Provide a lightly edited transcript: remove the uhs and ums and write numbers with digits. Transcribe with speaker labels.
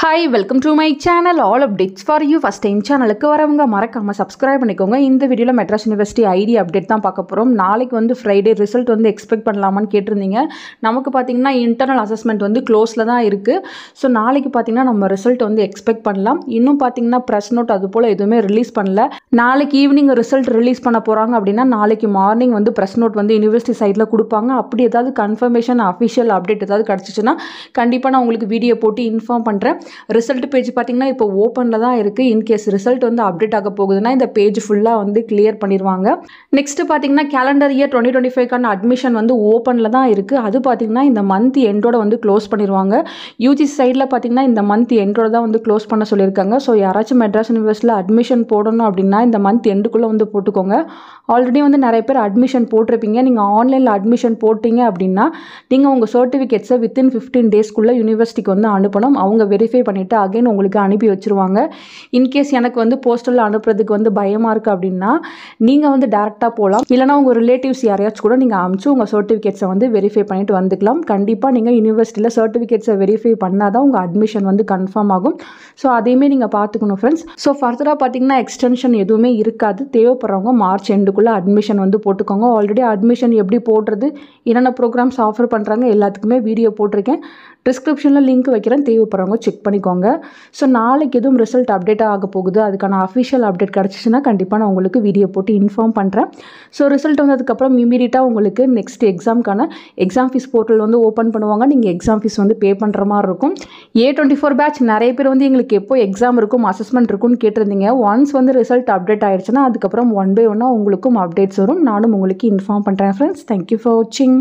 Speaker 1: Hi, welcome to my channel. All updates for you. First time சேனலுக்கு வரவங்க மறக்காம subscribe பண்ணிக்கோங்க. இந்த வீடியோல மெட்ராஸ் யுனிவர்சிட்டி ஐடி அப்டேட் தான் பார்க்க போறோம். நாளைக்கு வந்து ஃப்ரைடே ரிசல்ட் வந்து எக்ஸ்பெக்ட் பண்ணலாமான்னு கேட்டிருந்தீங்க. நமக்கு பாத்தீங்கன்னா இன்டர்னல் அசஸ்மெண்ட் வந்து க்ளோஸ்ல தான் இருக்கு. ஸோ நாளைக்கு பாத்தீங்கன்னா நம்ம ரிசல்ட் வந்து எக்ஸ்பெக்ட் பண்ணலாம். இன்னும் பாத்தீங்கன்னா பிரஸ் நோட் அது போல எதுவுமே ரிலீஸ் பண்ணல. நாளைக்கு ஈவினிங் ரிசல்ட் ரிலீஸ் பண்ண போறாங்க அப்படின்னா நாளைக்கு மார்னிங் வந்து பிரஸ் நோட் வந்து யூனிவர்சிட்டி சைட்ல கொடுப்பாங்க. அப்படி ஏதாவது கன்ஃபர்மேஷன் அஃபிஷியல் அப்டேட் ஏதாவது கிடைச்சிச்சுன்னா கண்டிப்பா நான் உங்களுக்கு வீடியோ போட்டு இன்ஃபார்ம் பண்றேன். ரிசல்ட் பேஜ் பார்த்தீங்கன்னா இப்போ ஓப்பனில் தான் இருக்குது. இன்கேஸ் ரிசல்ட் வந்து அப்டேட் ஆக போகுதுன்னா இந்த பேஜ் ஃபுல்லாக வந்து கிளியர் பண்ணிடுவாங்க. நெக்ஸ்ட் பார்த்தீங்கன்னா கேலண்டர் இயர் 2025க்கான அட்மிஷன் வந்து ஓப்பனில் தான் இருக்குது. அது பார்த்தீங்கன்னா இந்த மந்த் எண்டோட வந்து க்ளோஸ் பண்ணிடுவாங்க. யூஜிசி சைடில் பார்த்தீங்கன்னா இந்த மந்த் எண்டோட தான் வந்து க்ளோஸ் பண்ண சொல்லியிருக்காங்க. ஸோ யாராச்சும் மெட்ராஸ் யூனிவர்சிட்டியில் அட்மிஷன் போடணும் அப்படின்னா இந்த மந்த் எண்டுக்குள்ளே வந்து போட்டுக்கோங்க. ஆல்ரெடி வந்து நிறைய பேர் அட்மிஷன் போட்டிருப்பீங்க. நீங்கள் ஆன்லைனில் அட்மிஷன் போட்டிங்க அப்படின்னா நீங்கள் உங்கள் சர்டிஃபிகேட்ஸை வித்தின் 15 டேஸ்க்குள்ளே யூனிவர்சிட்டிக்கு வந்து அனுப்பணும். அவங்க வெரிஃபை பண்ணிவிட்டு அகைன் உங்களுக்கு அனுப்பி வச்சுருவாங்க. இன்கேஸ் எனக்கு வந்து போஸ்டலில் அனுப்புறதுக்கு வந்து பயமாக இருக்குது அப்படின்னா நீங்கள் வந்து டேரெக்டாக போகலாம். இல்லைனா உங்கள் ரிலேட்டிவ்ஸ் யாரையாச்சும் கூட நீங்கள் அனுப்பிச்சு உங்கள் சர்டிஃபிகேட்ஸை வந்து வெரிஃபை பண்ணிட்டு வந்துக்கலாம். கண்டிப்பாக நீங்கள் யூனிவர்சிட்டியில் சர்டிஃபிகேட்ஸை வெரிஃபை பண்ணால் தான் உங்கள் அட்மிஷன் வந்து கன்ஃபார்ம் ஆகும். ஸோ அதையுமே நீங்கள் பார்த்துக்கணும் ஃப்ரெண்ட்ஸ். ஸோ ஃபர்தராக பார்த்தீங்கன்னா எக்ஸ்டென்ஷன் எதுவுமே இருக்காது. தேவைப்படுறவங்க மார்ச் எண்டுக்குள்ளே அட்மிஷன் வந்து போட்டுக்கோங்க. ஆல்ரெடி அட்மிஷன் எப்படி போடுறது, என்னென்ன ப்ரோக்ராம்ஸ் ஆஃபர் பண்ணுறாங்க எல்லாத்துக்குமே வீடியோ போட்டிருக்கேன். டிஸ்கிரிப்ஷனில் லிங்க் வைக்கிறேன், தேவைப்படுறவங்க செக் பண்ணிக்கோங்க. ஸோ நாளைக்கு எதுவும் ரிசல்ட் அப்டேட் ஆக போகுது, அதுக்கான அஃபிஷியல் அப்டேட் கிடச்சிச்சுன்னா கண்டிப்பாக நான் உங்களுக்கு வீடியோ போட்டு இன்ஃபார்ம் பண்ணுறேன். ஸோ ரிசல்ட் வந்ததுக்கப்புறம் இமீடியட்டாக உங்களுக்கு நெக்ஸ்ட் எக்ஸாமுக்கான எக்ஸாம் ஃபீஸ் போர்ட்டல் வந்து ஓப்பன் பண்ணுவாங்க. நீங்கள் எக்ஸாம் ஃபீஸ் வந்து பே பண்ணுற மாதிரி இருக்கும். A24 பேட்ச் நிறைய பேர் வந்து எங்களுக்கு எப்போ எக்ஸாம் இருக்கும், அசஸ்மெண்ட் இருக்கும்னு கேட்டிருந்தீங்க. ஒன்ஸ் வந்து ரிசல்ட் அப்டேட் ஆயிடுச்சுன்னா அதுக்கப்புறம் ஒன் பை ஒன்னாக உங்களுக்கும் அப்டேட்ஸ் வரும். நானும் உங்களுக்கு இன்ஃபார்ம் பண்ணுறேன் ஃப்ரெண்ட்ஸ். தேங்க்யூ ஃபார் வாட்சிங்.